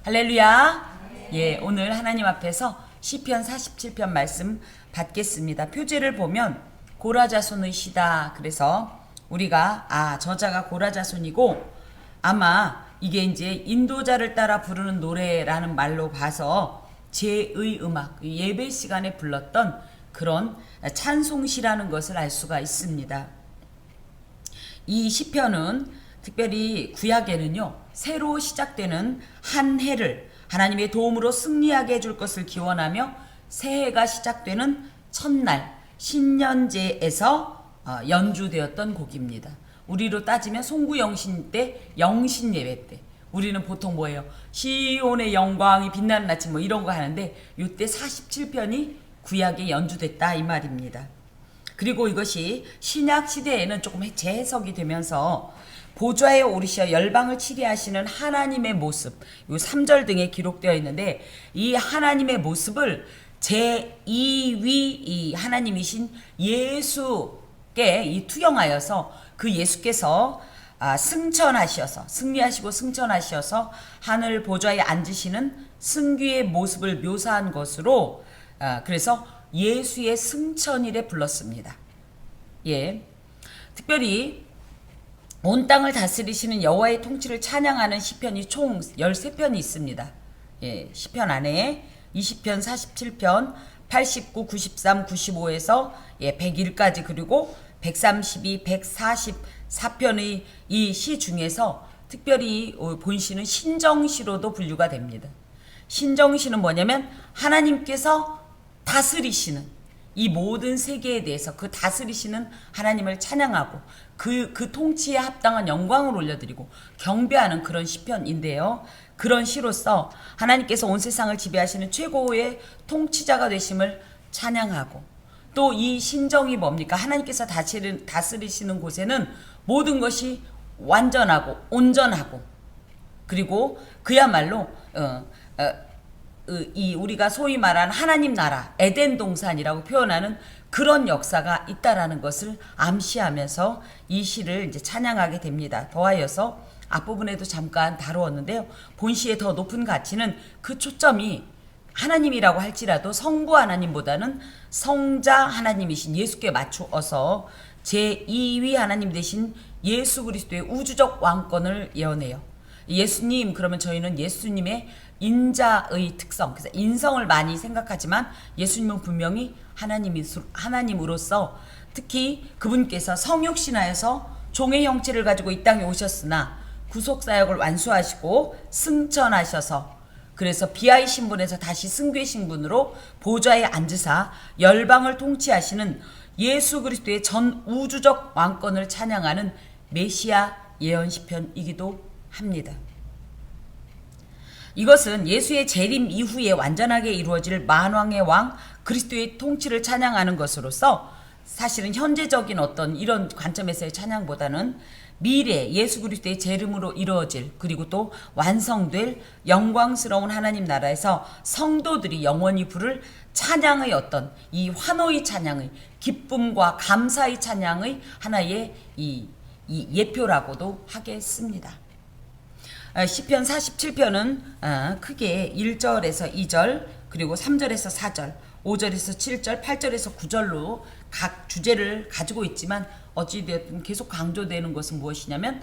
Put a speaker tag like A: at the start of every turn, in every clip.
A: 할렐루야. 예, 오늘 하나님 앞에서 시편 47편 말씀 받겠습니다. 표제를 보면 고라자손의 시다. 그래서 우리가 저자가 고라자손이고 아마 이게 이제 인도자를 따라 부르는 노래라는 말로 봐서 제의 음악, 예배 시간에 불렀던 그런 찬송시라는 것을 알 수가 있습니다. 이 시편은 특별히 구약에는요, 새로 시작되는 한 해를 하나님의 도움으로 승리하게 해줄 것을 기원하며 새해가 시작되는 첫날 신년제에서 연주되었던 곡입니다. 우리로 따지면 송구영신 때, 영신 예배 때 우리는 보통 뭐예요? 시온의 영광이 빛나는 아침 뭐 이런 거 하는데 이때 47편이 구약에 연주됐다 이 말입니다. 그리고 이것이 신약 시대에는 조금 재해석이 되면서 보좌에 오르시어 열방을 치리하시는 하나님의 모습, 요 3절 등에 기록되어 있는데 이 하나님의 모습을 제2위 이 하나님이신 예수께 투영하여서 그 예수께서 승천하셔서 승리하시고 승천하셔서 하늘 보좌에 앉으시는 승귀의 모습을 묘사한 것으로 그래서 예수의 승천일에 불렀습니다. 예, 특별히 온 땅을 다스리시는 여호와의 통치를 찬양하는 시편이 총 13편이 있습니다. 예, 시편 안에 20편, 47편, 89, 93, 95에서 101까지 그리고 132, 144편의 이 시 중에서 특별히 본시는 신정시로도 분류가 됩니다. 신정시는 뭐냐면 하나님께서 다스리시는 이 모든 세계에 대해서 그 다스리시는 하나님을 찬양하고 그 통치에 합당한 영광을 올려드리고 경배하는 그런 시편인데요. 그런 시로서 하나님께서 온 세상을 지배하시는 최고의 통치자가 되심을 찬양하고 또 이 신정이 뭡니까? 하나님께서 다스리시는 곳에는 모든 것이 완전하고 온전하고 그리고 그야말로 이 우리가 소위 말하는 하나님 나라 에덴 동산이라고 표현하는 그런 역사가 있다라는 것을 암시하면서 이 시를 이제 찬양하게 됩니다. 더하여서 앞부분에도 잠깐 다루었는데요. 본시의 더 높은 가치는 그 초점이 하나님이라고 할지라도 성부 하나님보다는 성자 하나님이신 예수께 맞추어서 제2위 하나님 되신 예수 그리스도의 우주적 왕권을 예언해요. 예수님 그러면 저희는 예수님의 인자의 특성, 그래서 인성을 많이 생각하지만 예수님은 분명히 하나님으로서 특히 그분께서 성육신하여서 종의 형체를 가지고 이 땅에 오셨으나 구속사역을 완수하시고 승천하셔서 그래서 비하의 신분에서 다시 승괴 신분으로 보좌에 앉으사 열방을 통치하시는 예수 그리스도의 전 우주적 왕권을 찬양하는 메시아 예언 시편이기도 합니다. 이것은 예수의 재림 이후에 완전하게 이루어질 만왕의 왕 그리스도의 통치를 찬양하는 것으로서 사실은 현재적인 어떤 이런 관점에서의 찬양보다는 미래 예수 그리스도의 재림으로 이루어질 그리고 또 완성될 영광스러운 하나님 나라에서 성도들이 영원히 부를 찬양의 어떤 이 환호의 찬양의 기쁨과 감사의 찬양의 하나의 이 예표라고도 하겠습니다. 시편 47편은 크게 1절에서 2절 그리고 3절에서 4절 5절에서 7절 8절에서 9절로 각 주제를 가지고 있지만 어찌되었든 계속 강조되는 것은 무엇이냐면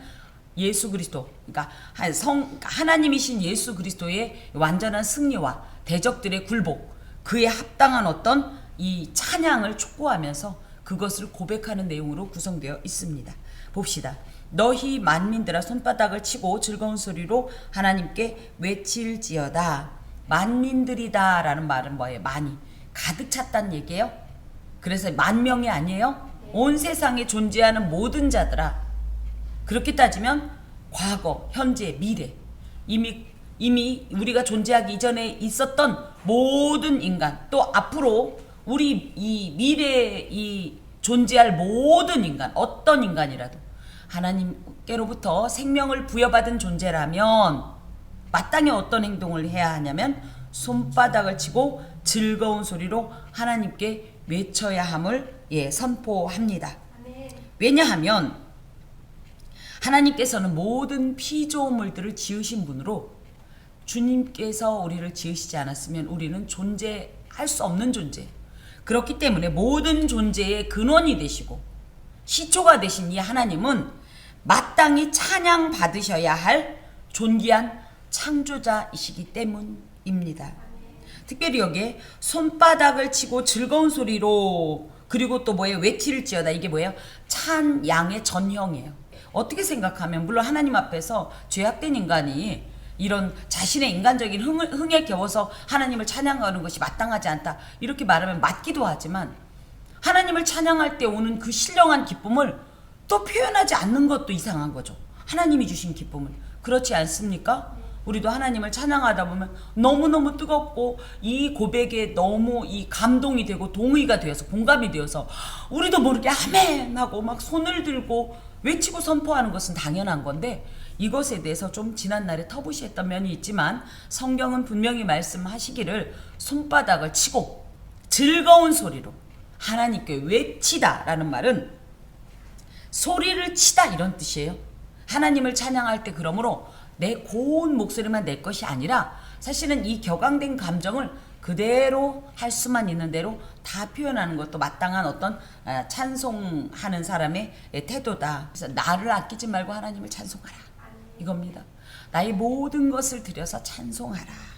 A: 예수 그리스도 그러니까 하나님이신 예수 그리스도의 완전한 승리와 대적들의 굴복 그에 합당한 어떤 이 찬양을 촉구하면서 그것을 고백하는 내용으로 구성되어 있습니다. 봅시다. 너희 만민들아 손바닥을 치고 즐거운 소리로 하나님께 외칠지어다. 만민들이다 라는 말은 뭐예요? 많이 가득 찼다는 얘기예요. 그래서 만 명이 아니에요. 온 세상에 존재하는 모든 자들아. 그렇게 따지면 과거, 현재, 미래 이미 우리가 존재하기 이전에 있었던 모든 인간 또 앞으로 우리 이 미래에 이 존재할 모든 인간 어떤 인간이라도 하나님께로부터 생명을 부여받은 존재라면 마땅히 어떤 행동을 해야 하냐면 손바닥을 치고 즐거운 소리로 하나님께 외쳐야 함을 선포합니다. 왜냐하면 하나님께서는 모든 피조물들을 지으신 분으로 주님께서 우리를 지으시지 않았으면 우리는 존재할 수 없는 존재. 그렇기 때문에 모든 존재의 근원이 되시고 시초가 되신 이 하나님은 마땅히 찬양 받으셔야 할 존귀한 창조자이시기 때문입니다. 특별히 여기에 손바닥을 치고 즐거운 소리로, 그리고 또 뭐예요? 외칠지어다. 이게 뭐예요? 찬양의 전형이에요. 어떻게 생각하면, 물론 하나님 앞에서 죄악된 인간이 이런 자신의 인간적인 흥에 겨워서 하나님을 찬양하는 것이 마땅하지 않다, 이렇게 말하면 맞기도 하지만, 하나님을 찬양할 때 오는 그 신령한 기쁨을 또 표현하지 않는 것도 이상한 거죠. 하나님이 주신 기쁨을. 그렇지 않습니까? 우리도 하나님을 찬양하다 보면 너무너무 뜨겁고 이 고백에 너무 이 감동이 되고 동의가 되어서, 공감이 되어서 우리도 모르게 아멘 하고 막 손을 들고 외치고 선포하는 것은 당연한 건데, 이것에 대해서 좀 지난날에 터부시했던 면이 있지만 성경은 분명히 말씀하시기를 손바닥을 치고 즐거운 소리로 하나님께 외치다 라는 말은 소리를 치다 이런 뜻이에요. 하나님을 찬양할 때 그러므로 내 고운 목소리만 낼 것이 아니라 사실은 이 격앙된 감정을 그대로 할 수만 있는 대로 다 표현하는 것도 마땅한 어떤 찬송하는 사람의 태도다. 그래서 나를 아끼지 말고 하나님을 찬송하라, 이겁니다. 나의 모든 것을 들여서 찬송하라.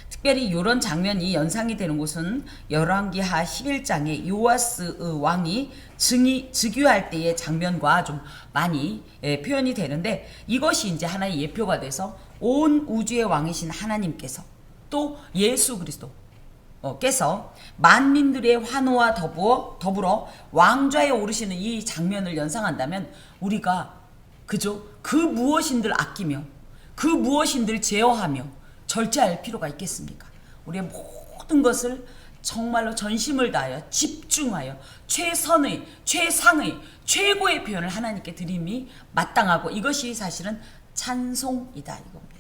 A: 특별히 이런 장면이 연상이 되는 곳은 열왕기하 11장에 요아스 왕이 즉위할 때의 장면과 좀 많이 표현이 되는데, 이것이 이제 하나의 예표가 돼서 온 우주의 왕이신 하나님께서 또 예수 그리스도께서 만민들의 환호와 더불어 왕좌에 오르시는 이 장면을 연상한다면, 우리가 그저 그 무엇인들 아끼며 그 무엇인들 제어하며 절제할 필요가 있겠습니까? 우리의 모든 것을 정말로 전심을 다하여 집중하여 최선의, 최상의, 최고의 표현을 하나님께 드림이 마땅하고, 이것이 사실은 찬송이다 이겁니다.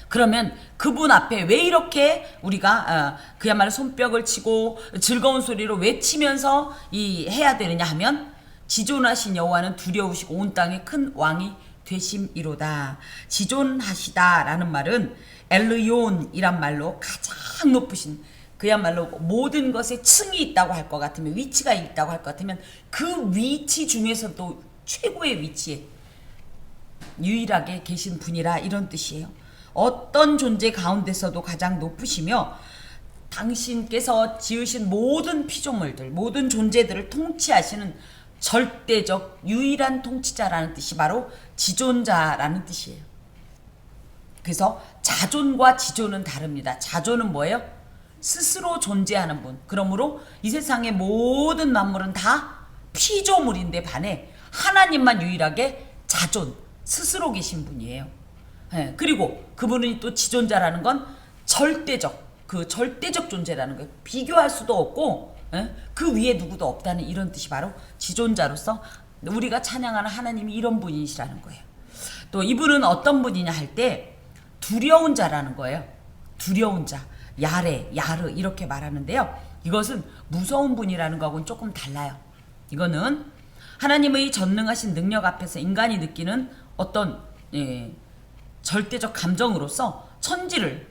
A: 그러면 그분 앞에 왜 이렇게 우리가 그야말로 손뼉을 치고 즐거운 소리로 외치면서 해야 되느냐 하면, 지존하신 여호와는 두려우시고 온 땅의 큰 왕이 되심이로다. 지존하시다 라는 말은 엘르온이란 말로 가장 높으신, 그야말로 모든 것에 층이 있다고 할 것 같으면, 위치가 있다고 할 것 같으면 그 위치 중에서도 최고의 위치에 유일하게 계신 분이라, 이런 뜻이에요. 어떤 존재 가운데서도 가장 높으시며 당신께서 지으신 모든 피조물들, 모든 존재들을 통치하시는 절대적 유일한 통치자라는 뜻이 바로 지존자라는 뜻이에요. 그래서 자존과 지존은 다릅니다. 자존은 뭐예요? 스스로 존재하는 분. 그러므로 이 세상의 모든 만물은 다 피조물인데 반해 하나님만 유일하게 자존, 스스로 계신 분이에요. 그리고 그분이 또 지존자라는 건 절대적, 그 절대적 존재라는 거예요. 비교할 수도 없고 그 위에 누구도 없다는 이런 뜻이 바로 지존자로서 우리가 찬양하는 하나님이 이런 분이시라는 거예요. 또 이분은 어떤 분이냐 할 때 두려운 자라는 거예요. 두려운 자, 야르 이렇게 말하는데요. 이것은 무서운 분이라는 거하고는 조금 달라요. 이거는 하나님의 전능하신 능력 앞에서 인간이 느끼는 어떤 절대적 감정으로서 천지를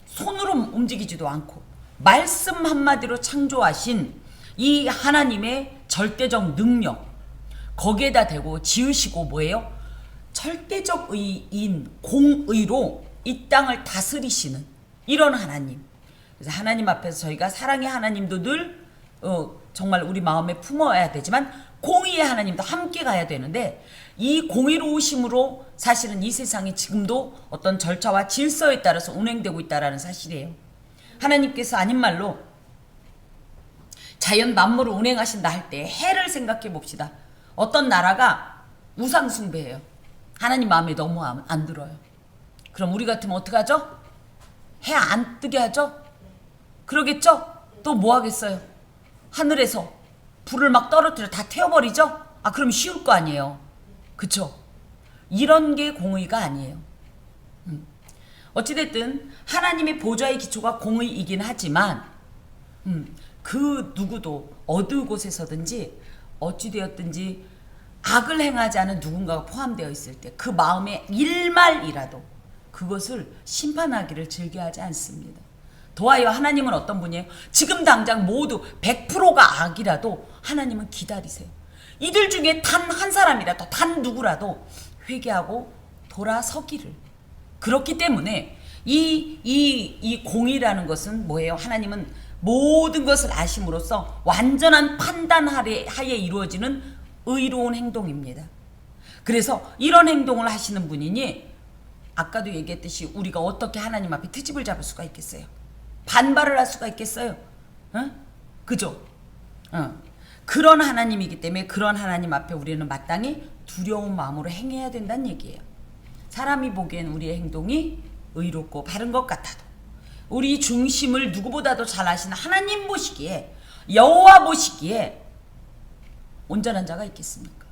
A: 손으로 움직이지도 않고 말씀 한마디로 창조하신 이 하나님의 절대적 능력, 거기에다 대고 지으시고 뭐예요? 절대적 의인, 공의로 이 땅을 다스리시는 이런 하나님. 그래서 하나님 앞에서 저희가 사랑의 하나님도 늘 정말 우리 마음에 품어야 되지만 공의의 하나님도 함께 가야 되는데, 이 공의로우심으로 사실은 이 세상이 지금도 어떤 절차와 질서에 따라서 운행되고 있다는 사실이에요. 하나님께서 아닌 말로 자연 만물을 운행하신다 할 때 해를 생각해 봅시다. 어떤 나라가 우상 숭배해요. 하나님 마음에 너무 안 들어요. 그럼 우리 같으면 어떡하죠? 해 안 뜨게 하죠? 그러겠죠? 또 뭐 하겠어요? 하늘에서 불을 막 떨어뜨려 다 태워버리죠? 그럼 쉬울 거 아니에요. 그쵸? 이런 게 공의가 아니에요. 어찌됐든 하나님의 보좌의 기초가 공의이긴 하지만 그 누구도 어느 곳에서든지 어찌되었든지 악을 행하지 않은 누군가가 포함되어 있을 때 그 마음에 일말이라도 그것을 심판하기를 즐겨하지 않습니다. 더하여 하나님은 어떤 분이에요? 지금 당장 모두 100%가 악이라도 하나님은 기다리세요. 이들 중에 단 한 사람이라도, 단 누구라도 회개하고 돌아서기를. 그렇기 때문에 이 공의라는 것은 뭐예요? 하나님은 모든 것을 아심으로써 완전한 판단 하에 이루어지는 의로운 행동입니다. 그래서 이런 행동을 하시는 분이니 아까도 얘기했듯이 우리가 어떻게 하나님 앞에 트집을 잡을 수가 있겠어요? 반발을 할 수가 있겠어요? 그죠? 그런 하나님이기 때문에 그런 하나님 앞에 우리는 마땅히 두려운 마음으로 행해야 된다는 얘기예요. 사람이 보기엔 우리의 행동이 의롭고 바른 것 같아도 우리 중심을 누구보다도 잘 아시는 하나님 보시기에, 여호와 보시기에 온전한 자가 있겠습니까?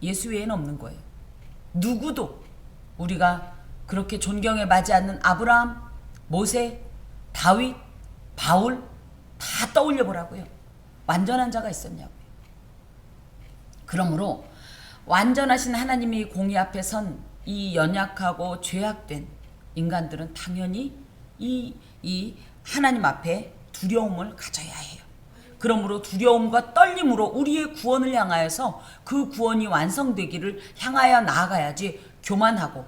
A: 예수 외에는 없는 거예요. 누구도 우리가 그렇게 존경에 맞지 않는 아브라함, 모세, 다윗, 바울 다 떠올려 보라고요. 완전한 자가 있었냐고요. 그러므로 완전하신 하나님이 공의 앞에 선 이 연약하고 죄악된 인간들은 당연히 이 하나님 앞에 두려움을 가져야 해요. 그러므로 두려움과 떨림으로 우리의 구원을 향하여서 그 구원이 완성되기를 향하여 나아가야지, 교만하고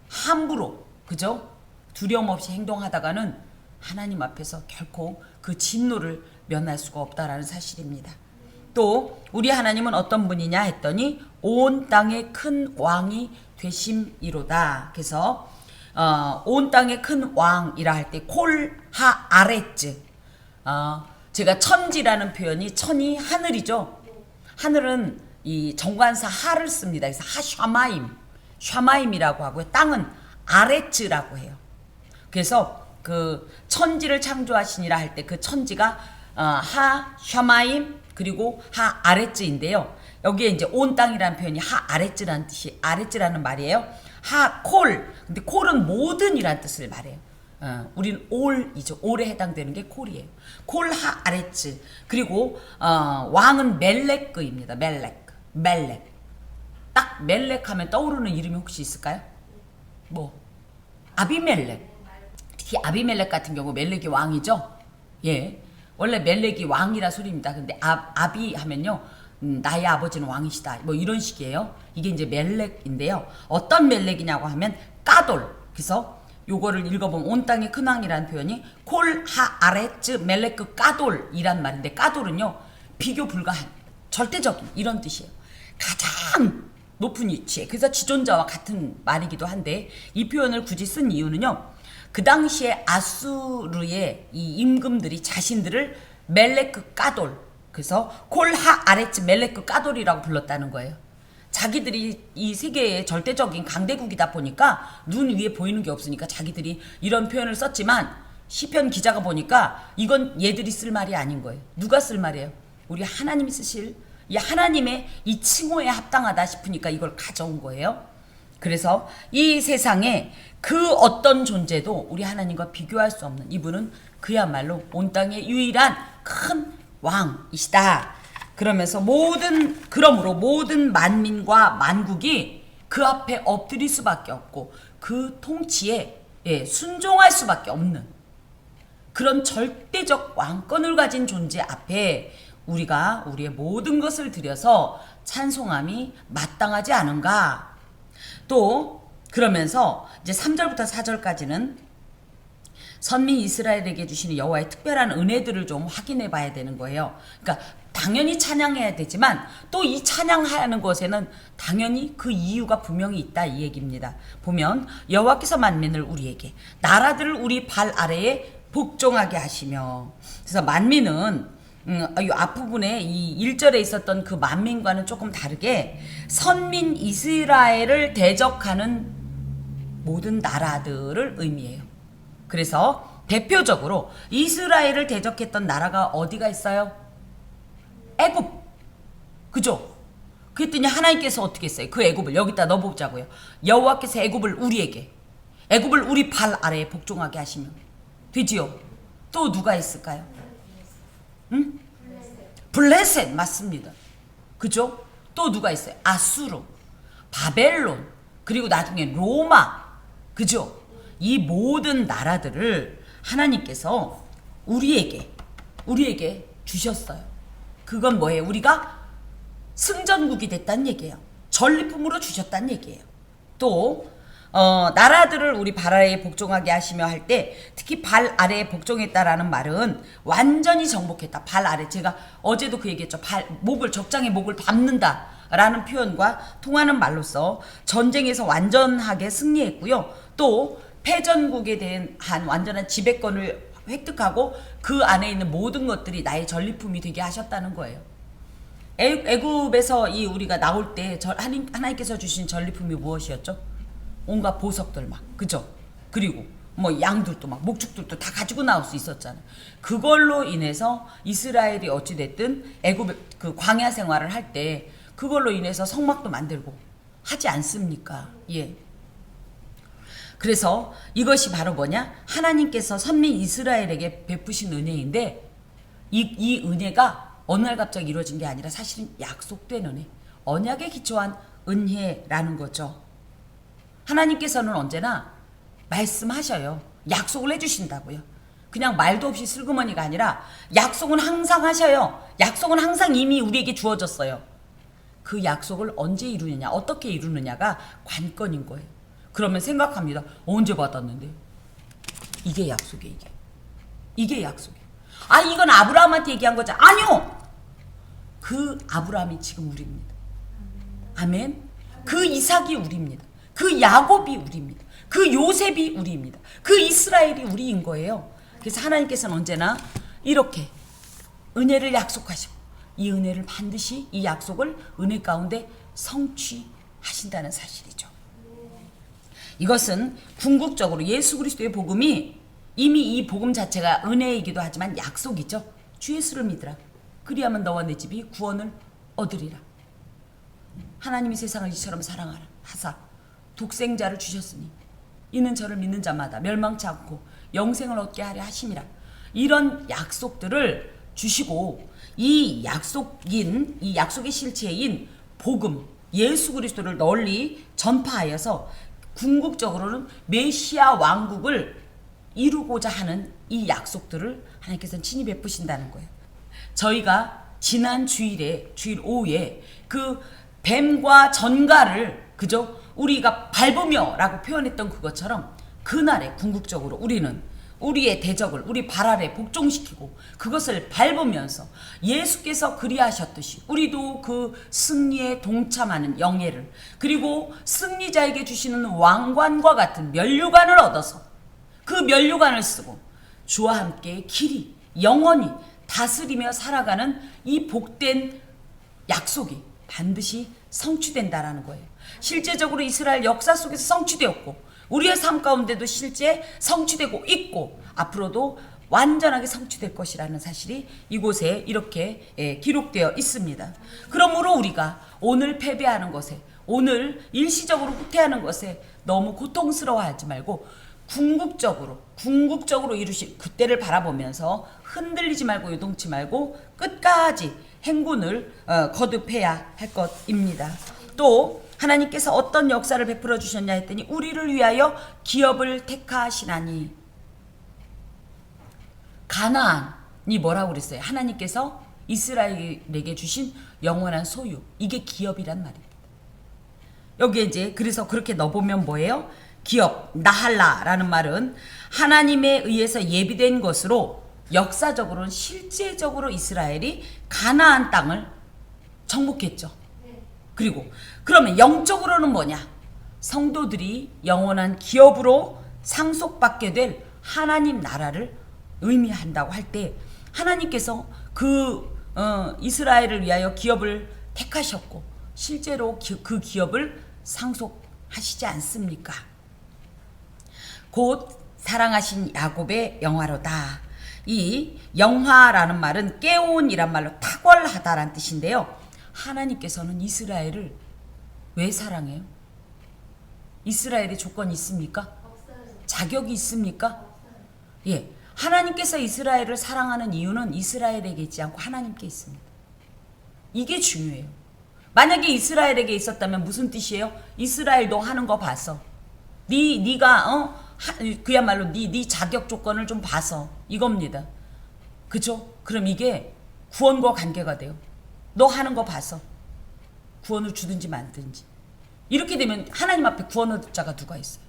A: 함부로, 그죠? 두려움 없이 행동하다가는 하나님 앞에서 결코 그 진노를 면할 수가 없다라는 사실입니다. 또 우리 하나님은 어떤 분이냐 했더니 온 땅의 큰 왕이 되심이로다. 그래서 온 땅의 큰 왕이라 할 때 콜하 아레츠, 제가 천지라는 표현이, 천이 하늘이죠. 하늘은 이 정관사 하를 씁니다. 그래서 샤마임이라고 하고요. 땅은 아레츠라고 해요. 그래서 그 천지를 창조하시니라 할 때 그 천지가 샤마임 그리고 아레츠인데요. 여기에 이제 온 땅이라는 표현이 아레츠라는 뜻이, 아레츠라는 말이에요. 콜, 근데 콜은 모든이라는 뜻을 말해요. 우리는 올이죠. 올에 해당되는 게 콜이에요. 아레츠. 그리고 왕은 멜렉입니다. 멜렉. 딱 멜렉 하면 떠오르는 이름이 혹시 있을까요? 뭐 아비멜렉. 특히 아비멜렉 같은 경우 멜렉이 왕이죠. 예. 원래 멜렉이 왕이라 소리입니다. 근데 아비 하면요, 나의 아버지는 왕이시다, 뭐 이런 식이에요. 이게 이제 멜렉인데요. 어떤 멜렉이냐고 하면 까돌. 그래서 요거를 읽어보면 온 땅의 큰 왕이라는 표현이 콜하아레츠 멜렉 까돌이란 말인데, 까돌은요 비교 불가한, 절대적인 이런 뜻이에요. 가장 높은 위치에. 그래서 지존자와 같은 말이기도 한데, 이 표현을 굳이 쓴 이유는요, 그 당시에 아수르의 이 임금들이 자신들을 멜렉 까돌, 그래서 콜하아레츠 멜렉 까돌이라고 불렀다는 거예요. 자기들이 이 세계의 절대적인 강대국이다 보니까 눈 위에 보이는 게 없으니까 자기들이 이런 표현을 썼지만, 시편 기자가 보니까 이건 얘들이 쓸 말이 아닌 거예요. 누가 쓸 말이에요? 우리 하나님이 쓰실, 이 하나님의 이 칭호에 합당하다 싶으니까 이걸 가져온 거예요. 그래서 이 세상에 그 어떤 존재도 우리 하나님과 비교할 수 없는, 이분은 그야말로 온 땅의 유일한 큰 왕이시다. 그러면서 그러므로 모든 만민과 만국이 그 앞에 엎드릴 수밖에 없고 그 통치에 순종할 수밖에 없는 그런 절대적 왕권을 가진 존재 앞에 우리가 우리의 모든 것을 들여서 찬송함이 마땅하지 않은가. 또 그러면서 이제 3절부터 4절까지는 선민 이스라엘에게 주시는 여호와의 특별한 은혜들을 좀 확인해 봐야 되는 거예요. 그러니까 당연히 찬양해야 되지만 또 이 찬양하는 것에는 당연히 그 이유가 분명히 있다, 이 얘기입니다. 보면 여호와께서 만민을 우리에게, 나라들을 우리 발 아래에 복종하게 하시며. 그래서 만민은 이 앞부분에 이 1절에 있었던 그 만민과는 조금 다르게 선민 이스라엘을 대적하는 모든 나라들을 의미해요. 그래서 대표적으로 이스라엘을 대적했던 나라가 어디가 있어요? 애굽. 그죠? 그랬더니 하나님께서 어떻게 했어요? 그 애굽을 여기다 넣어보자고요. 여호와께서 애굽을 우리에게, 애굽을 우리 발 아래에 복종하게 하시면 되지요. 또 누가 있을까요? 응? 블레셋 맞습니다. 그죠? 또 누가 있어요? 아수르, 바벨론, 그리고 나중에 로마. 그죠? 이 모든 나라들을 하나님께서 우리에게 주셨어요. 그건 뭐예요? 우리가 승전국이 됐다는 얘기예요. 전리품으로 주셨다는 얘기예요. 또 나라들을 우리 발 아래에 복종하게 하시며 할 때 특히 발 아래에 복종했다라는 말은 완전히 정복했다. 발 아래, 제가 어제도 그 얘기했죠. 적장의 목을 밟는다 라는 표현과 통하는 말로써 전쟁에서 완전하게 승리했고요. 또 패전국에 대한 완전한 지배권을 획득하고 그 안에 있는 모든 것들이 나의 전리품이 되게 하셨다는 거예요. 애굽에서 우리가 나올 때 하나님께서 주신 전리품이 무엇이었죠? 온갖 보석들 막, 그죠? 그리고 뭐 양들도 막 목축들도 다 가지고 나올 수 있었잖아요. 그걸로 인해서 이스라엘이 어찌됐든 애굽 그 광야 생활을 할 때 그걸로 인해서 성막도 만들고 하지 않습니까? 예. 그래서 이것이 바로 뭐냐? 하나님께서 선민 이스라엘에게 베푸신 은혜인데 이 은혜가 어느 날 갑자기 이루어진 게 아니라 사실은 약속된 은혜, 언약에 기초한 은혜라는 거죠. 하나님께서는 언제나 말씀하셔요. 약속을 해주신다고요. 그냥 말도 없이 슬그머니가 아니라 약속은 항상 하셔요. 약속은 항상 이미 우리에게 주어졌어요. 그 약속을 언제 이루느냐, 어떻게 이루느냐가 관건인 거예요. 그러면 생각합니다. 언제 받았는데? 이게 약속이에요. 이게 약속이에요. 이건 아브라함한테 얘기한 거죠. 아니요. 그 아브라함이 지금 우리입니다. 아멘. 그 이삭이 우리입니다. 그 야곱이 우리입니다. 그 요셉이 우리입니다. 그 이스라엘이 우리인 거예요. 그래서 하나님께서는 언제나 이렇게 은혜를 약속하시고 이 은혜를 반드시 이 약속을 은혜 가운데 성취하신다는 사실이죠. 이것은 궁극적으로 예수 그리스도의 복음이 이미 이 복음 자체가 은혜이기도 하지만 약속이죠. 주 예수를 믿으라. 그리하면 너와 내 집이 구원을 얻으리라. 하나님이 세상을 이처럼 사랑하라 하사 독생자를 주셨으니 이는 저를 믿는 자마다 멸망치 않고 영생을 얻게 하려 하심이라. 이런 약속들을 주시고 이 약속의 실체인 복음 예수 그리스도를 널리 전파하여서 궁극적으로는 메시아 왕국을 이루고자 하는 이 약속들을 하나님께서는 친히 베푸신다는 거예요. 저희가 지난 주일 오후에 그 뱀과 전갈을 그죠? 우리가 밟으며 라고 표현했던 그것처럼 그날에 궁극적으로 우리는 우리의 대적을 우리 발 아래 복종시키고 그것을 밟으면서 예수께서 그리하셨듯이 우리도 그 승리에 동참하는 영예를 그리고 승리자에게 주시는 왕관과 같은 면류관을 얻어서 그 면류관을 쓰고 주와 함께 길이 영원히 다스리며 살아가는 이 복된 약속이 반드시 성취된다라는 거예요. 실제적으로 이스라엘 역사 속에서 성취되었고 우리의 삶 가운데도 실제 성취되고 있고 앞으로도 완전하게 성취될 것이라는 사실이 이곳에 이렇게 기록되어 있습니다. 그러므로 우리가 오늘 패배하는 것에 오늘 일시적으로 후퇴하는 것에 너무 고통스러워하지 말고 궁극적으로 이루실 그때를 바라보면서 흔들리지 말고 요동치 말고 끝까지 행군을 거듭해야 할 것입니다. 또 하나님께서 어떤 역사를 베풀어 주셨냐 했더니 우리를 위하여 기업을 택하시나니. 가나안이 뭐라고 그랬어요? 하나님께서 이스라엘에게 주신 영원한 소유, 이게 기업이란 말입니다. 여기에 이제 그래서 그렇게 넣어보면 뭐예요? 기업, 나할라라는 말은 하나님에 의해서 예비된 것으로 역사적으로는 실제적으로 이스라엘이 가나안 땅을 정복했죠. 그리고 그러면 영적으로는 뭐냐? 성도들이 영원한 기업으로 상속받게 될 하나님 나라를 의미한다고 할 때 하나님께서 이스라엘을 위하여 기업을 택하셨고 실제로 그 기업을 상속하시지 않습니까? 곧 사랑하신 야곱의 영화로다. 이 영화라는 말은 깨온이란 말로 탁월하다라는 뜻인데요. 하나님께서는 이스라엘을 왜 사랑해요? 이스라엘의 조건이 있습니까? 자격이 있습니까? 예, 하나님께서 이스라엘을 사랑하는 이유는 이스라엘에게 있지 않고 하나님께 있습니다. 이게 중요해요. 만약에 이스라엘에게 있었다면 무슨 뜻이에요? 이스라엘도 하는 거 봐서 네가 그야말로 네 자격 조건을 좀 봐서 이겁니다. 그죠? 그럼 이게 구원과 관계가 돼요. 너 하는 거 봐서 구원을 주든지 말든지. 이렇게 되면 하나님 앞에 구원 얻을 자가 누가 있어요?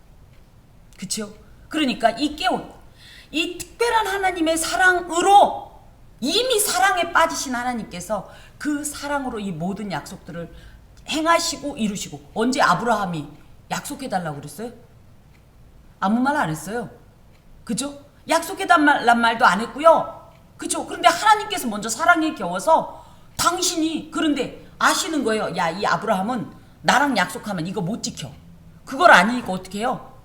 A: 그쵸? 그러니까 이 특별한 하나님의 사랑으로 이미 사랑에 빠지신 하나님께서 그 사랑으로 이 모든 약속들을 행하시고 이루시고. 언제 아브라함이 약속해달라고 그랬어요? 아무 말 안 했어요. 그죠? 약속해달란 말도 안 했고요. 그죠? 그런데 하나님께서 먼저 사랑에 겨워서 당신이, 그런데 아시는 거예요. 야, 이 아브라함은 나랑 약속하면 이거 못 지켜. 그걸 아니니까 어떻게 해요?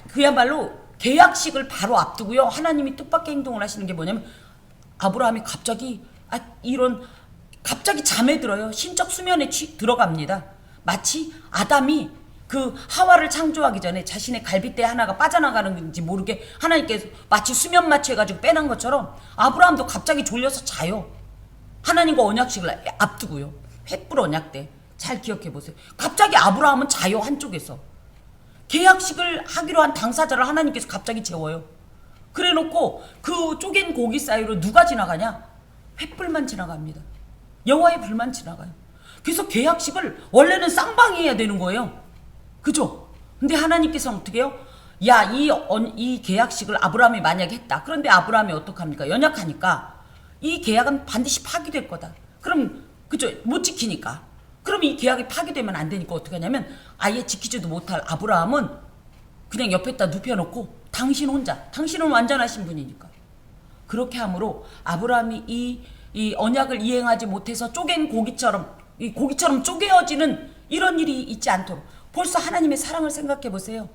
A: 그야말로 계약식을 바로 앞두고요. 하나님이 뜻밖의 행동을 하시는 게 뭐냐면 아브라함이 갑자기 잠에 들어요. 신적 수면에 들어갑니다. 마치 아담이 그 하와를 창조하기 전에 자신의 갈빗대 하나가 빠져나가는 건지 모르게 하나님께서 마치 수면 마취해가지고 빼난 것처럼 아브라함도 갑자기 졸려서 자요. 하나님과 언약식을 앞두고요. 횃불 언약 때 잘 기억해 보세요. 갑자기 아브라함은 자요. 한쪽에서 계약식을 하기로 한 당사자를 하나님께서 갑자기 재워요. 그래놓고 그 쪼갠 고기 사이로 누가 지나가냐? 횃불만 지나갑니다. 여호와의 불만 지나가요. 그래서 계약식을 원래는 쌍방이 해야 되는 거예요. 그죠? 근데 하나님께서는 어떻게 해요? 야, 이 계약식을 아브라함이 만약에 했다. 그런데 아브라함이 어떡합니까? 연약하니까 이 계약은 반드시 파기될 거다. 그럼 그죠? 못 지키니까. 그럼 이 계약이 파기되면 안 되니까 어떻게 하냐면 아예 지키지도 못할 아브라함은 그냥 옆에다 눕혀놓고 당신은 완전하신 분이니까. 그렇게 함으로 아브라함이 이 언약을 이행하지 못해서 쪼갠 고기처럼 쪼개어지는 이런 일이 있지 않도록 벌써 하나님의 사랑을 생각해 보세요.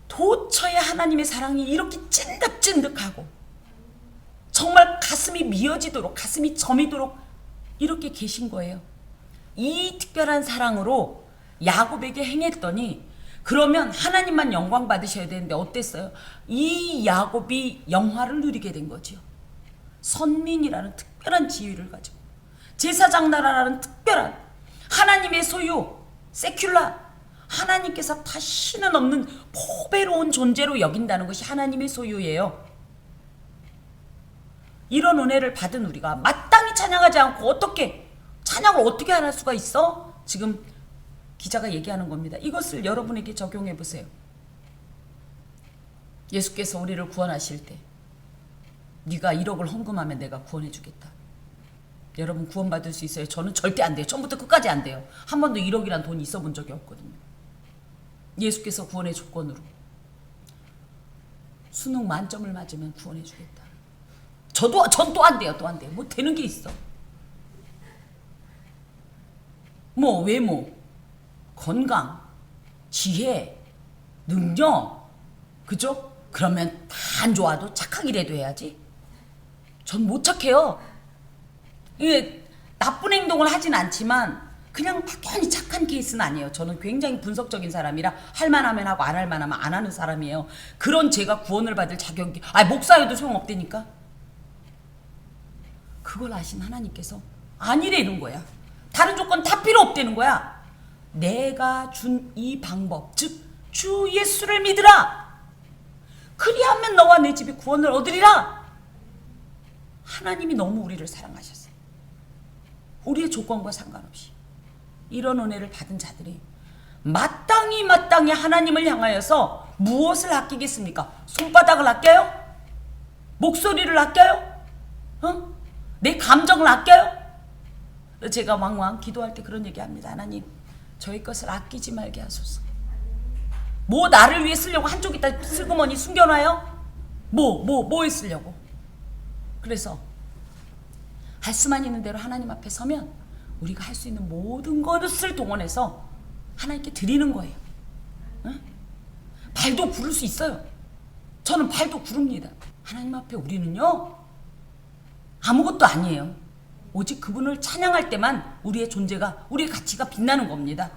A: 도처에 하나님의 사랑이 이렇게 찐득찐득하고 정말 가슴이 미어지도록, 가슴이 저미도록 이렇게 계신 거예요. 이 특별한 사랑으로 야곱에게 행했더니 그러면 하나님만 영광 받으셔야 되는데 어땠어요? 이 야곱이 영화를 누리게 된 거죠. 선민이라는 특별한 지위를 가지고 제사장 나라라는 특별한 하나님의 소유, 세큘라, 하나님께서 다시는 없는 포배로운 존재로 여긴다는 것이 하나님의 소유예요. 이런 은혜를 받은 우리가 마땅히 찬양하지 않고 찬양을 어떻게 할 수가 있어? 지금 기자가 얘기하는 겁니다. 이것을 여러분에게 적용해 보세요. 예수께서 우리를 구원하실 때 네가 1억을 헌금하면 내가 구원해 주겠다. 여러분 구원받을 수 있어요? 저는 절대 안 돼요. 처음부터 끝까지 안 돼요. 한 번도 1억이란 돈이 있어 본 적이 없거든요. 예수께서 구원의 조건으로 수능 만점을 맞으면 구원해 주겠다. 전 또 안 돼요. 또 안 돼요. 뭐 되는 게 있어. 외모, 건강, 지혜, 능력, 그죠? 그러면 다 안 좋아도 착하기라도 해야지. 전 못 착해요. 이게 나쁜 행동을 하진 않지만 그냥 막연히 착한 케이스는 아니에요. 저는 굉장히 분석적인 사람이라 할만하면 하고 안 할만하면 안 하는 사람이에요. 그런 제가 구원을 받을 자격이 목사여도 소용없다니까. 그걸 아신 하나님께서 아니라는 거야. 다른 조건 다 필요 없다는 거야. 내가 준 이 방법, 즉 주 예수를 믿으라. 그리하면 너와 내 집이 구원을 얻으리라. 하나님이 너무 우리를 사랑하셨어요. 우리의 조건과 상관없이. 이런 은혜를 받은 자들이 마땅히 하나님을 향하여서 무엇을 아끼겠습니까? 손바닥을 아껴요? 목소리를 아껴요? 내 감정을 아껴요? 제가 왕왕 기도할 때 그런 얘기합니다. 하나님, 저희 것을 아끼지 말게 하소서. 나를 위해 쓰려고 한쪽에다 슬그머니 숨겨놔요? 뭐에 쓰려고? 그래서 할 수만 있는 대로 하나님 앞에 서면 우리가 할 수 있는 모든 것을 동원해서 하나님께 드리는 거예요. 발도 구를 수 있어요. 저는 발도 구릅니다. 하나님 앞에 우리는요 아무것도 아니에요. 오직 그분을 찬양할 때만 우리의 존재가, 우리의 가치가 빛나는 겁니다.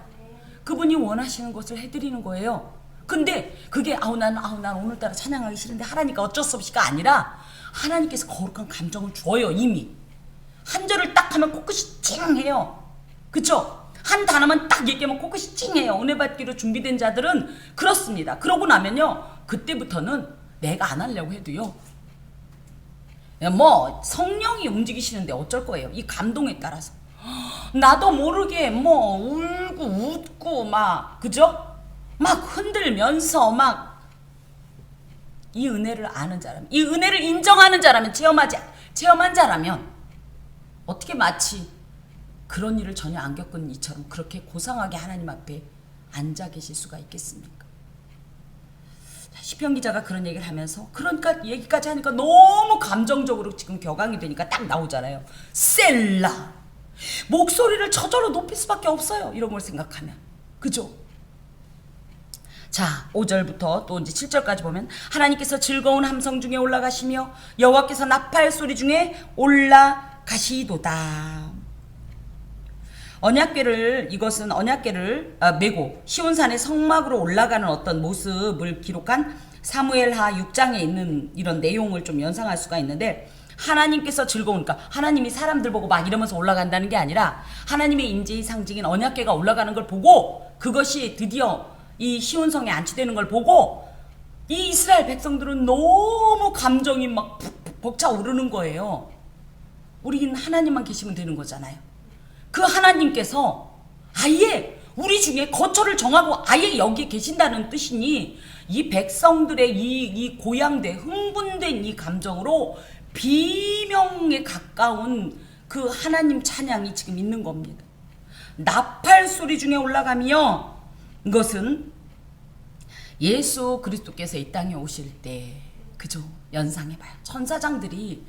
A: 그분이 원하시는 것을 해드리는 거예요. 근데 그게 난 오늘따라 찬양하기 싫은데 하나니까 어쩔 수 없이가 아니라 하나님께서 거룩한 감정을 줘요. 이미 한 절을 딱 하면 코끝이 찡해요. 그쵸? 한 단어만 딱 얘기하면 코끝이 찡해요. 은혜 받기로 준비된 자들은 그렇습니다. 그러고 나면요, 그때부터는 내가 안 하려고 해도요, 뭐 성령이 움직이시는데 어쩔 거예요. 이 감동에 따라서 나도 모르게 뭐 울고 웃고 막, 그죠? 막 흔들면서 막, 이 은혜를 아는 자라면, 이 은혜를 인정하는 자라면, 체험한 자라면 어떻게 마치 그런 일을 전혀 안 겪은 이처럼 그렇게 고상하게 하나님 앞에 앉아 계실 수가 있겠습니까? 시편 기자가 그런 얘기를 하면서, 그러니까 얘기까지 하니까 너무 감정적으로 지금 격앙이 되니까 딱 나오잖아요. 셀라. 목소리를 저절로 높일 수밖에 없어요. 이런 걸 생각하면. 그죠? 자, 5절부터 또 이제 7절까지 보면, 하나님께서 즐거운 함성 중에 올라가시며 여호와께서 나팔 소리 중에 올라가시도다. 이것은 언약궤를 메고 시온산의 성막으로 올라가는 어떤 모습을 기록한 사무엘하 6장에 있는 이런 내용을 좀 연상할 수가 있는데, 하나님께서 즐거우니까 하나님이 사람들 보고 막 이러면서 올라간다는 게 아니라 하나님의 임재의 상징인 언약궤가 올라가는 걸 보고, 그것이 드디어 이 시온성에 안치되는 걸 보고 이 이스라엘 백성들은 너무 감정이 막 벅차오르는 거예요. 우리는 하나님만 계시면 되는 거잖아요. 그 하나님께서 아예 우리 중에 거처를 정하고 아예 여기에 계신다는 뜻이니, 이 백성들의 이 고양돼 흥분된 이 감정으로 비명에 가까운 그 하나님 찬양이 지금 있는 겁니다. 나팔 소리 중에 올라가며, 이것은 예수 그리스도께서 이 땅에 오실 때, 그죠? 연상해봐요. 천사들이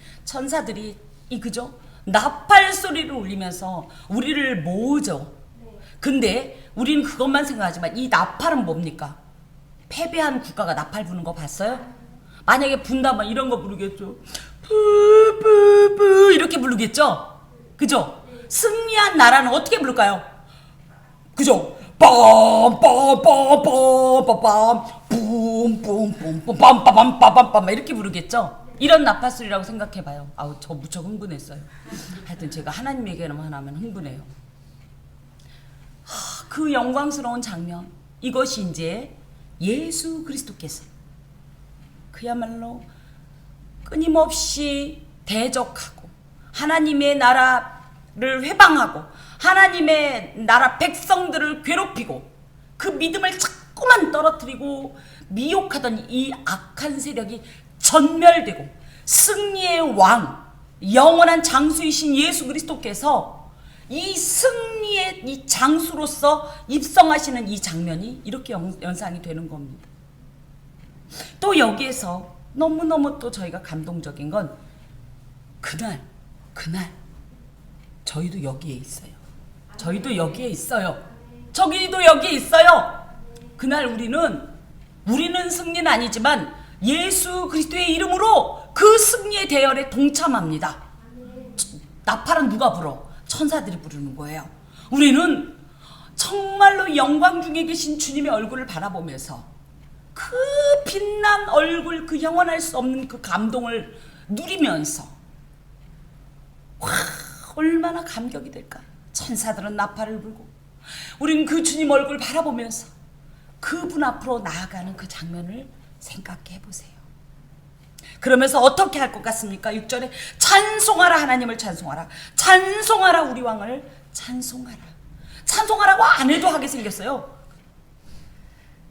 A: 그죠? 나팔 소리를 울리면서 우리를 모으죠. 근데 우리는 그것만 생각하지만, 이 나팔은 뭡니까? 패배한 국가가 나팔 부는 거 봤어요? 만약에 분다면 이런 거 부르겠죠. 푸푸푸 이렇게 부르겠죠? 그죠? 승리한 나라는 어떻게 부를까요? 그죠? 빰빰빰빰빰빰 뿜뿜뿜뿜빰빰빰빰빰빰 이렇게 부르겠죠? 이런 나팔 소리라고 생각해봐요. 아우, 저 무척 흥분했어요. 하여튼 제가 하나님 얘기만 하면 흥분해요. 그 영광스러운 장면, 이것이 이제 예수 그리스도께서 그야말로 끊임없이 대적하고 하나님의 나라를 회방하고 하나님의 나라 백성들을 괴롭히고 그 믿음을 자꾸만 떨어뜨리고 미혹하던 이 악한 세력이 전멸되고, 승리의 왕, 영원한 장수이신 예수 그리스도께서 이 승리의 이 장수로서 입성하시는 이 장면이 이렇게 연상이 되는 겁니다. 또 여기에서 너무너무 또 저희가 감동적인 건, 그날 저희도 여기에 있어요. 저희도 여기에 있어요. 저기도 여기에 있어요. 그날 우리는 승리는 아니지만 예수 그리스도의 이름으로 그 승리의 대열에 동참합니다. 나팔은 누가 불어? 천사들이 부르는 거예요. 우리는 정말로 영광 중에 계신 주님의 얼굴을 바라보면서 그 빛난 얼굴, 그 영원할 수 없는 그 감동을 누리면서, 와, 얼마나 감격이 될까. 천사들은 나팔을 불고 우리는 그 주님 얼굴 바라보면서 그분 앞으로 나아가는 그 장면을 생각해 보세요. 그러면서 어떻게 할 것 같습니까? 6절에 찬송하라, 하나님을 찬송하라, 찬송하라, 우리 왕을 찬송하라. 찬송하라고 안 해도 하게 생겼어요.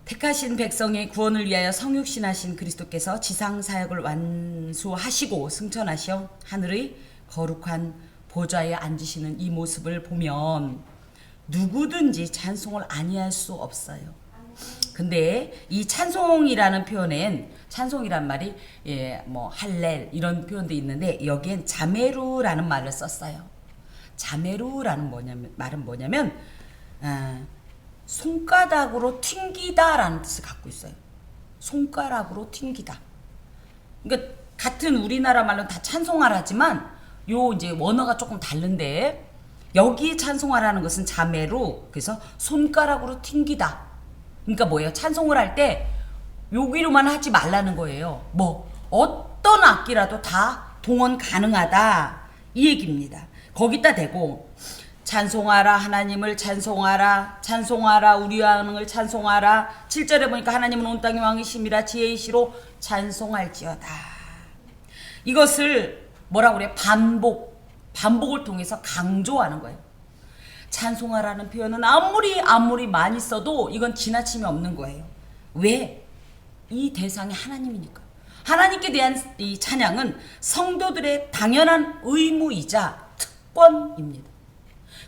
A: 택하신 백성의 구원을 위하여 성육신하신 그리스도께서 지상 사역을 완수하시고 승천하시어 하늘의 거룩한 보좌에 앉으시는 이 모습을 보면 누구든지 찬송을 아니할 수 없어요. 근데 이 찬송이라는 표현엔, 찬송이란 말이 뭐 할렐 이런 표현도 있는데, 여기엔 자메루라는 말을 썼어요. 자메루라는 말은 뭐냐면 손가락으로 튕기다라는 뜻을 갖고 있어요. 손가락으로 튕기다. 그러니까 같은 우리나라 말로는 다 찬송하라지만 요 이제 원어가 조금 다른데, 여기 찬송하라는 것은 자메루, 그래서 손가락으로 튕기다. 그러니까 뭐예요? 찬송을 할 때 여기로만 하지 말라는 거예요. 뭐 어떤 악기라도 다 동원 가능하다 이 얘기입니다. 거기다 대고 찬송하라 하나님을 찬송하라 찬송하라 우리 왕을 찬송하라. 7절에 보니까 하나님은 온 땅의 왕이심이라 지혜이시로 찬송할지어다. 이것을 뭐라고 그래? 반복을 통해서 강조하는 거예요. 찬송하라는 표현은 아무리 많이 써도 이건 지나침이 없는 거예요. 왜? 이 대상이 하나님이니까. 하나님께 대한 이 찬양은 성도들의 당연한 의무이자 특권입니다.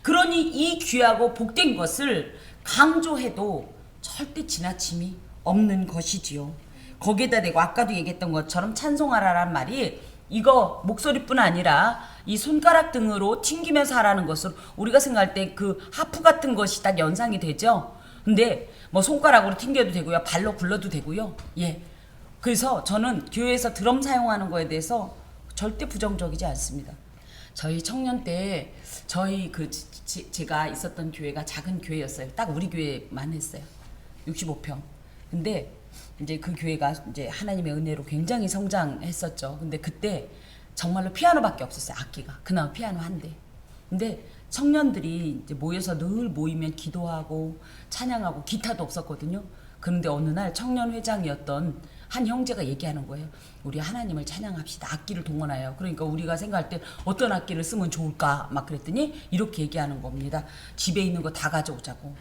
A: 그러니 이 귀하고 복된 것을 강조해도 절대 지나침이 없는 것이지요. 거기에다 대고 아까도 얘기했던 것처럼 찬송하라란 말이 이거 목소리뿐 아니라 이 손가락 등으로 튕기면서 하라는 것을 우리가 생각할 때 그 하프 같은 것이 딱 연상이 되죠. 근데 뭐 손가락으로 튕겨도 되고요, 발로 굴러도 되고요. 예. 그래서 저는 교회에서 드럼 사용하는 거에 대해서 절대 부정적이지 않습니다. 저희 청년 때 저희 제가 있었던 교회가 작은 교회였어요. 딱 우리 교회만 했어요. 65평. 근데 이제 그 교회가 이제 하나님의 은혜로 굉장히 성장했었죠. 근데 그때 정말로 피아노밖에 없었어요. 악기가. 그나마 피아노 한 대. 근데 청년들이 이제 모여서 늘 모이면 기도하고 찬양하고 기타도 없었거든요. 그런데 어느 날 청년 회장이었던 한 형제가 얘기하는 거예요. 우리 하나님을 찬양합시다. 악기를 동원하여. 그러니까 우리가 생각할 때 어떤 악기를 쓰면 좋을까 막 그랬더니 이렇게 얘기하는 겁니다. 집에 있는 거 다 가져오자고.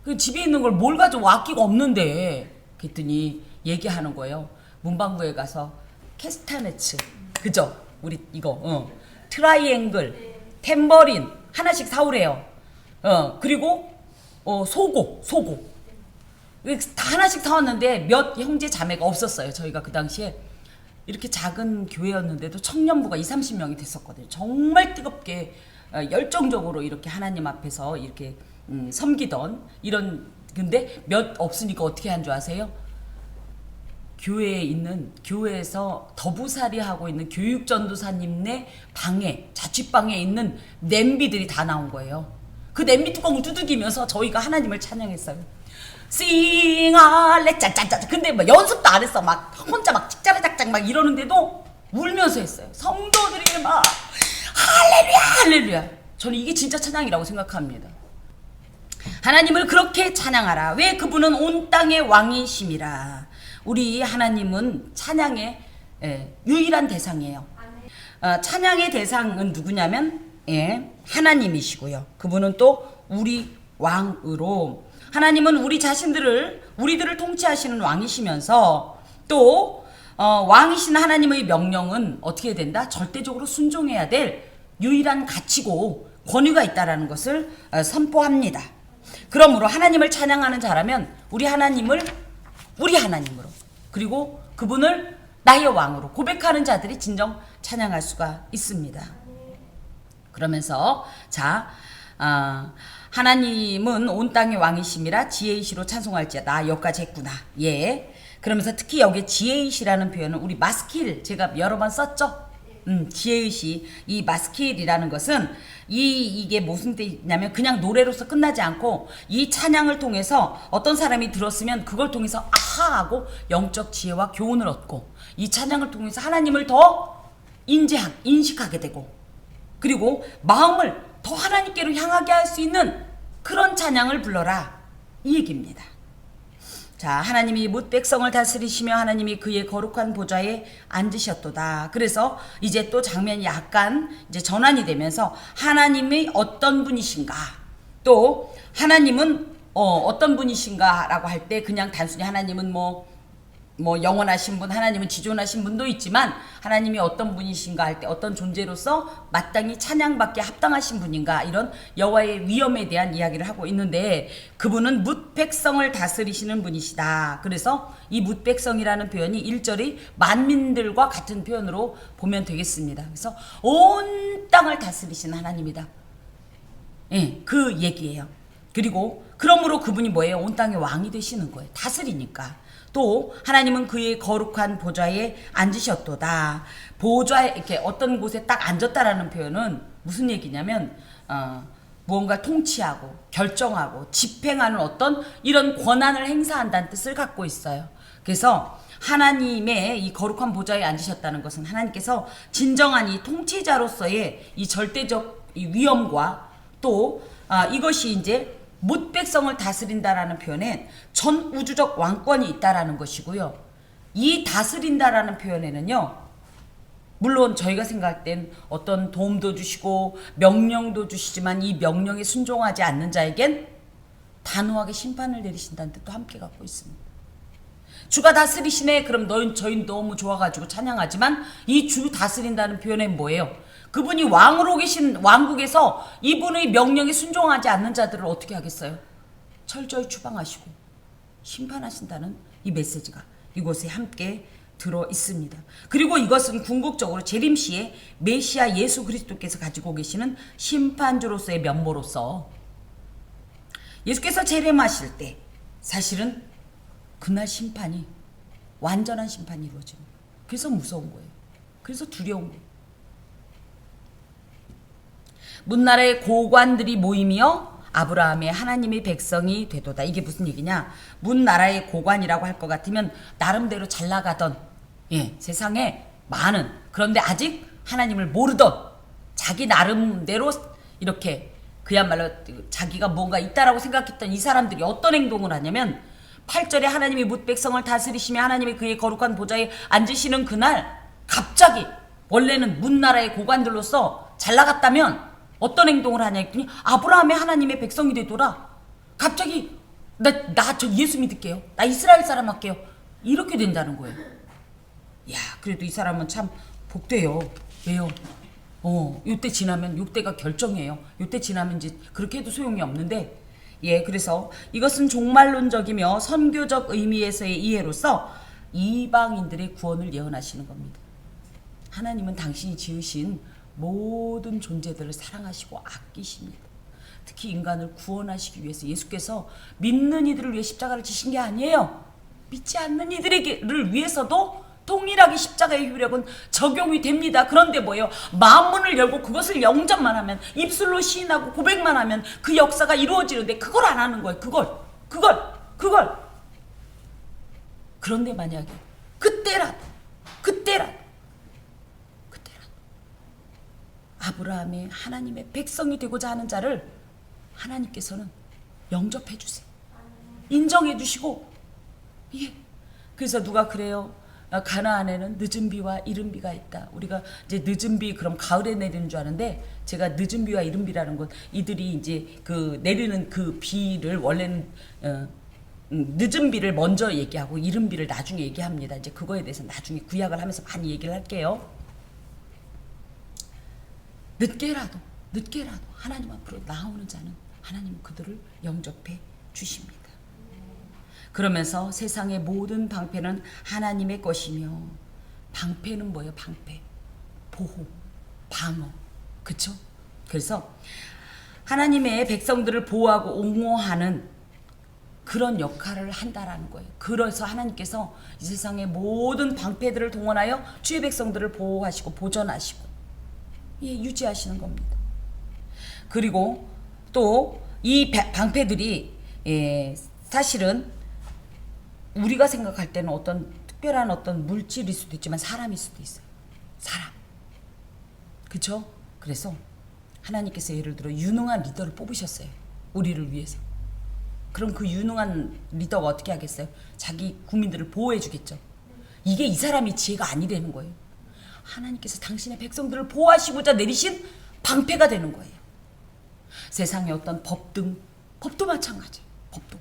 A: 그 집에 있는 걸 뭘 가져와? 악기가 없는데. 그랬더니 얘기하는 거예요. 문방구에 가서 캐스타네츠, 그죠? 우리 이거 트라이앵글, 탬버린 하나씩 사오래요. 그리고 소고 다 하나씩 사왔는데 몇 형제 자매가 없었어요. 저희가 그 당시에 이렇게 작은 교회였는데도 청년부가 20-30명이 됐었거든요. 정말 뜨겁게 열정적으로 이렇게 하나님 앞에서 이렇게 섬기던 이런. 근데 몇 없으니까 어떻게 한 줄 아세요? 교회에서 더부살이 하고 있는 교육전도사님네 방에, 자취방에 있는 냄비들이 다 나온 거예요. 그 냄비 뚜껑을 두들기면서 저희가 하나님을 찬양했어요. 싱할래 짠짠짠. 근데 막 연습도 안 했어. 막 혼자 막 찍자라작작 막 이러는데도 울면서 했어요. 성도들이 막 할렐루야. 저는 이게 진짜 찬양이라고 생각합니다. 하나님을 그렇게 찬양하라. 왜? 그분은 온 땅의 왕이심이라. 우리 하나님은 찬양의 유일한 대상이에요. 찬양의 대상은 누구냐면 하나님이시고요. 그분은 또 우리 왕으로, 하나님은 우리들을 통치하시는 왕이시면서 또 왕이신 하나님의 명령은 어떻게 된다? 절대적으로 순종해야 될 유일한 가치고 권위가 있다라는 것을 선포합니다. 그러므로 하나님을 찬양하는 자라면 우리 하나님으로, 그리고 그분을 나의 왕으로 고백하는 자들이 진정 찬양할 수가 있습니다. 그러면서 하나님은 온 땅의 왕이심이라 지혜이시로 찬송할지어다. 여기까지 했구나. 예. 그러면서 특히 여기에 지혜이시라는 표현은 우리 마스킬 제가 여러 번 썼죠. 지혜의시. 이 마스킬이라는 것은 이게 무슨 뜻이냐면 그냥 노래로서 끝나지 않고 이 찬양을 통해서 어떤 사람이 들었으면 그걸 통해서 아하하고 영적 지혜와 교훈을 얻고, 이 찬양을 통해서 하나님을 더 인식하게 되고, 그리고 마음을 더 하나님께로 향하게 할 수 있는 그런 찬양을 불러라, 이 얘기입니다. 자, 하나님이 뭇 백성을 다스리시며 하나님이 그의 거룩한 보좌에 앉으셨도다. 그래서 이제 또 장면이 약간 이제 전환이 되면서 하나님이 어떤 분이신가, 또 하나님은 어떤 분이신가라고 할 때 그냥 단순히 하나님은 뭐 영원하신 분, 하나님은 지존하신 분도 있지만 하나님이 어떤 분이신가 할 때 어떤 존재로서 마땅히 찬양받기에 합당하신 분인가, 이런 여호와의 위엄에 대한 이야기를 하고 있는데, 그분은 뭇 백성을 다스리시는 분이시다. 그래서 이 뭇 백성이라는 표현이 1절이 만민들과 같은 표현으로 보면 되겠습니다. 그래서 온 땅을 다스리시는 하나님이다. 예, 그 얘기예요. 그리고 그러므로 그분이 뭐예요? 온 땅의 왕이 되시는 거예요. 다스리니까. 또 하나님은 그의 거룩한 보좌에 앉으셨도다. 보좌에 이렇게 어떤 곳에 딱 앉았다라는 표현은 무슨 얘기냐면 무언가 통치하고 결정하고 집행하는 어떤 이런 권한을 행사한다는 뜻을 갖고 있어요. 그래서 하나님의 이 거룩한 보좌에 앉으셨다는 것은 하나님께서 진정한 이 통치자로서의 이 절대적 이 위엄과 또 이것이 이제 뭇 백성을 다스린다라는 표현엔 전 우주적 왕권이 있다라는 것이고요. 이 다스린다라는 표현에는요, 물론 저희가 생각할 땐 어떤 도움도 주시고 명령도 주시지만 이 명령에 순종하지 않는 자에겐 단호하게 심판을 내리신다는 뜻도 함께 갖고 있습니다. 주가 다스리시네. 그럼 저희는 너무 좋아가지고 찬양하지만 이 주 다스린다는 표현은 뭐예요? 그분이 왕으로 계신 왕국에서 이분의 명령에 순종하지 않는 자들을 어떻게 하겠어요? 철저히 추방하시고 심판하신다는 이 메시지가 이곳에 함께 들어 있습니다. 그리고 이것은 궁극적으로 재림시에 메시아 예수 그리스도께서 가지고 계시는 심판주로서의 면모로서 예수께서 재림하실 때 사실은 그날 심판이 완전한 심판이 이루어집니다. 그래서 무서운 거예요. 그래서 두려운 거예요. 문나라의 고관들이 모이며 아브라함의 하나님의 백성이 되도다. 이게 무슨 얘기냐? 문나라의 고관이라고 할 것 같으면 나름대로 잘 나가던 세상에 많은, 그런데 아직 하나님을 모르던 자기 나름대로 이렇게 그야말로 자기가 뭔가 있다라고 생각했던 이 사람들이 어떤 행동을 하냐면 8절에 하나님이 뭇 백성을 다스리시며 하나님이 그의 거룩한 보좌에 앉으시는 그날 갑자기 원래는 문나라의 고관들로서 잘 나갔다면 어떤 행동을 하냐 했더니 아브라함의 하나님의 백성이 되더라. 갑자기 나 저 예수 믿을게요. 나 이스라엘 사람 할게요. 이렇게 된다는 거예요. 야, 그래도 이 사람은 참 복돼요. 왜요? 요때 지나면 요때가 결정이에요. 요때 지나면 이제 그렇게 해도 소용이 없는데, 그래서 이것은 종말론적이며 선교적 의미에서의 이해로서 이방인들의 구원을 예언하시는 겁니다. 하나님은 당신이 지으신 모든 존재들을 사랑하시고 아끼십니다. 특히 인간을 구원하시기 위해서 예수께서 믿는 이들을 위해 십자가를 지신 게 아니에요. 믿지 않는 이들을 위해서도 동일하게 십자가의 효력은 적용이 됩니다. 그런데 뭐예요? 마음문을 열고 그것을 영접만 하면, 입술로 시인하고 고백만 하면 그 역사가 이루어지는데 그걸 안 하는 거예요. 그걸. 그런데 만약에 그때라도 아브라함의 하나님의 백성이 되고자 하는 자를 하나님께서는 영접해 주세요. 인정해 주시고, 그래서 누가 그래요? 가나안에는 늦은 비와 이른 비가 있다. 우리가 이제 늦은 비 그럼 가을에 내리는 줄 아는데, 제가 늦은 비와 이른 비라는 건 이들이 이제 그 내리는 그 비를 원래는 늦은 비를 먼저 얘기하고 이른 비를 나중에 얘기합니다. 이제 그거에 대해서 나중에 구약을 하면서 많이 얘기를 할게요. 늦게라도 하나님 앞으로 나오는 자는 하나님은 그들을 영접해 주십니다. 그러면서 세상의 모든 방패는 하나님의 것이며, 방패는 뭐예요? 방패, 보호, 방어, 그쵸? 그래서 하나님의 백성들을 보호하고 옹호하는 그런 역할을 한다라는 거예요. 그래서 하나님께서 이 세상의 모든 방패들을 동원하여 주의 백성들을 보호하시고 보존하시고 유지하시는 겁니다. 그리고 또 이 방패들이 사실은 우리가 생각할 때는 어떤 특별한 어떤 물질일 수도 있지만 사람일 수도 있어요. 사람. 그쵸? 그래서 하나님께서 예를 들어 유능한 리더를 뽑으셨어요. 우리를 위해서. 그럼 그 유능한 리더가 어떻게 하겠어요? 자기 국민들을 보호해 주겠죠. 이게 이 사람이 지혜가 아니라는 거예요. 하나님께서 당신의 백성들을 보호하시고자 내리신 방패가 되는 거예요. 세상의 어떤 법도 마찬가지예요. 법도.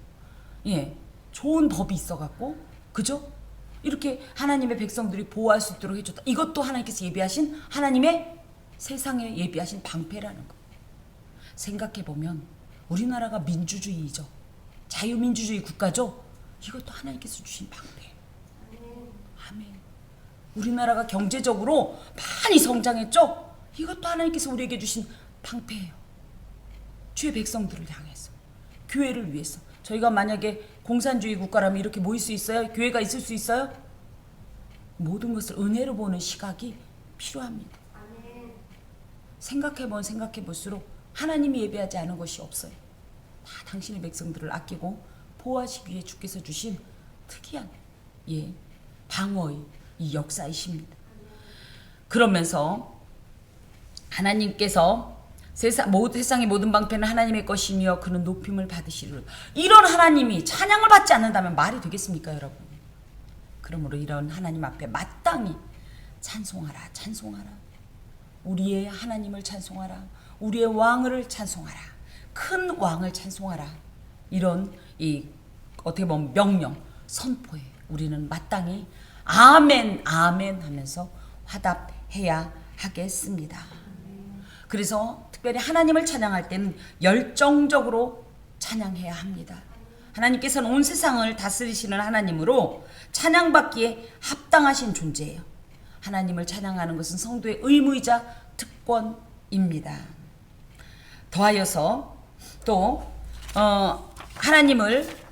A: 좋은 법이 있어갖고, 그죠? 이렇게 하나님의 백성들이 보호할 수 있도록 해줬다. 이것도 하나님께서 예비하신 하나님의 세상에 예비하신 방패라는 거. 생각해보면 우리나라가 민주주의죠. 자유민주주의 국가죠. 이것도 하나님께서 주신 방패예요. 아멘. 우리나라가 경제적으로 많이 성장했죠. 이것도 하나님께서 우리에게 주신 방패예요. 주의 백성들을 향해서, 교회를 위해서. 저희가 만약에 공산주의 국가라면 이렇게 모일 수 있어요? 교회가 있을 수 있어요? 모든 것을 은혜로 보는 시각이 필요합니다. 생각해볼수록 하나님이 예배하지 않은 것이 없어요. 다 당신의 백성들을 아끼고 보호하시기 위해 주께서 주신 특이한 방어의 이 역사이십니다. 그러면서 하나님께서 세상의 모든 방패는 하나님의 것이며 그는 높임을 받으시리라. 이런 하나님이 찬양을 받지 않는다면 말이 되겠습니까, 여러분? 그러므로 이런 하나님 앞에 마땅히 찬송하라, 찬송하라. 우리의 하나님을 찬송하라. 우리의 왕을 찬송하라. 큰 왕을 찬송하라. 이런 어떻게 보면 명령, 선포에 우리는 마땅히 아멘, 아멘 하면서 화답해야 하겠습니다. 그래서 특별히 하나님을 찬양할 때는 열정적으로 찬양해야 합니다. 하나님께서는 온 세상을 다스리시는 하나님으로 찬양받기에 합당하신 존재예요. 하나님을 찬양하는 것은 성도의 의무이자 특권입니다. 더하여서 또 하나님을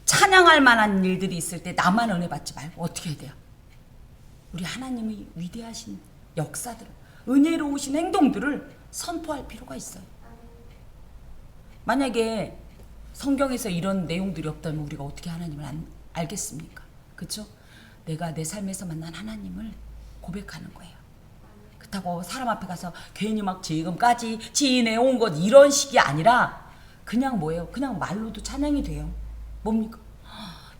A: 찬양할 만한 일들이 있을 때 나만 은혜 받지 말고 어떻게 해야 돼요? 우리 하나님의 위대하신 역사들, 은혜로우신 행동들을 선포할 필요가 있어요. 만약에 성경에서 이런 내용들이 없다면 우리가 어떻게 하나님을 알겠습니까? 그렇죠? 내가 내 삶에서 만난 하나님을 고백하는 거예요. 그렇다고 사람 앞에 가서 괜히 막 지금까지 지내온 것 이런 식이 아니라 그냥 뭐예요? 그냥 말로도 찬양이 돼요. 뭡니까?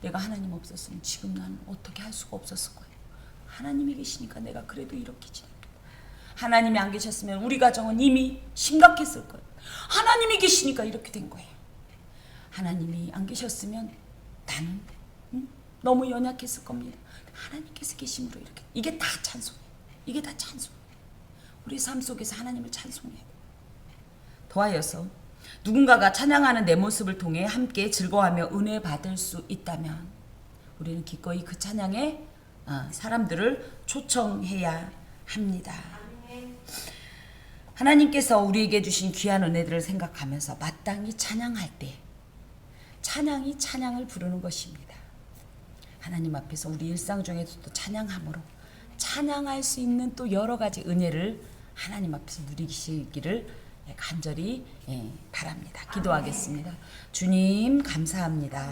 A: 내가 하나님 없었으면 지금 난 어떻게 할 수가 없었을 거예요. 하나님이 계시니까 내가 그래도 이렇게 지냅니다. 하나님이 안 계셨으면 우리 가정은 이미 심각했을 거예요. 하나님이 계시니까 이렇게 된 거예요. 하나님이 안 계셨으면 나는 너무 연약했을 겁니다. 하나님께서 계심으로 이렇게. 이게 다 찬송이에요. 이게 다 찬송. 우리 삶 속에서 하나님을 찬송해야 돼요. 더하여서 누군가가 찬양하는 내 모습을 통해 함께 즐거워하며 은혜 받을 수 있다면 우리는 기꺼이 그 찬양에 사람들을 초청해야 합니다. 하나님께서 우리에게 주신 귀한 은혜들을 생각하면서 마땅히 찬양할 때 찬양이 찬양을 부르는 것입니다. 하나님 앞에서 우리 일상 중에서도 찬양함으로 찬양할 수 있는 또 여러 가지 은혜를 하나님 앞에서 누리시기를 간절히 바랍니다. 기도하겠습니다. 주님 감사합니다.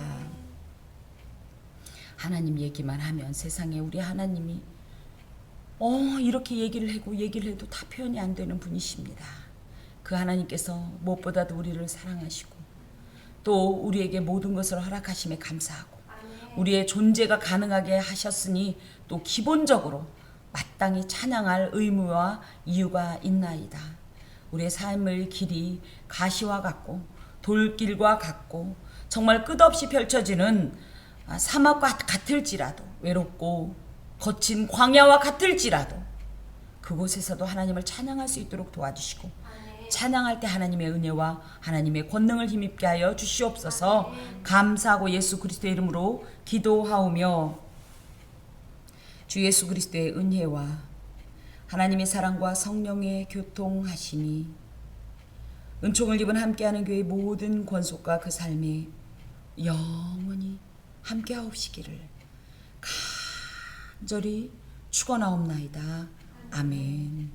A: 하나님 얘기만 하면 세상에 우리 하나님이 이렇게 얘기를 해도 다 표현이 안 되는 분이십니다. 그 하나님께서 무엇보다도 우리를 사랑하시고 또 우리에게 모든 것을 허락하심에 감사하고 우리의 존재가 가능하게 하셨으니 또 기본적으로 마땅히 찬양할 의무와 이유가 있나이다. 우리의 삶의 길이 가시와 같고 돌길과 같고 정말 끝없이 펼쳐지는 사막과 같을지라도 외롭고 거친 광야와 같을지라도 그곳에서도 하나님을 찬양할 수 있도록 도와주시고 찬양할 때 하나님의 은혜와 하나님의 권능을 힘입게 하여 주시옵소서. 감사하고 예수 그리스도의 이름으로 기도하오며 주 예수 그리스도의 은혜와 하나님의 사랑과 성령의 교통하심이 은총을 입은 함께하는 교회의 모든 권속과 그 삶에 영원히 함께하옵시기를 간절히 축원하옵나이다. 아멘.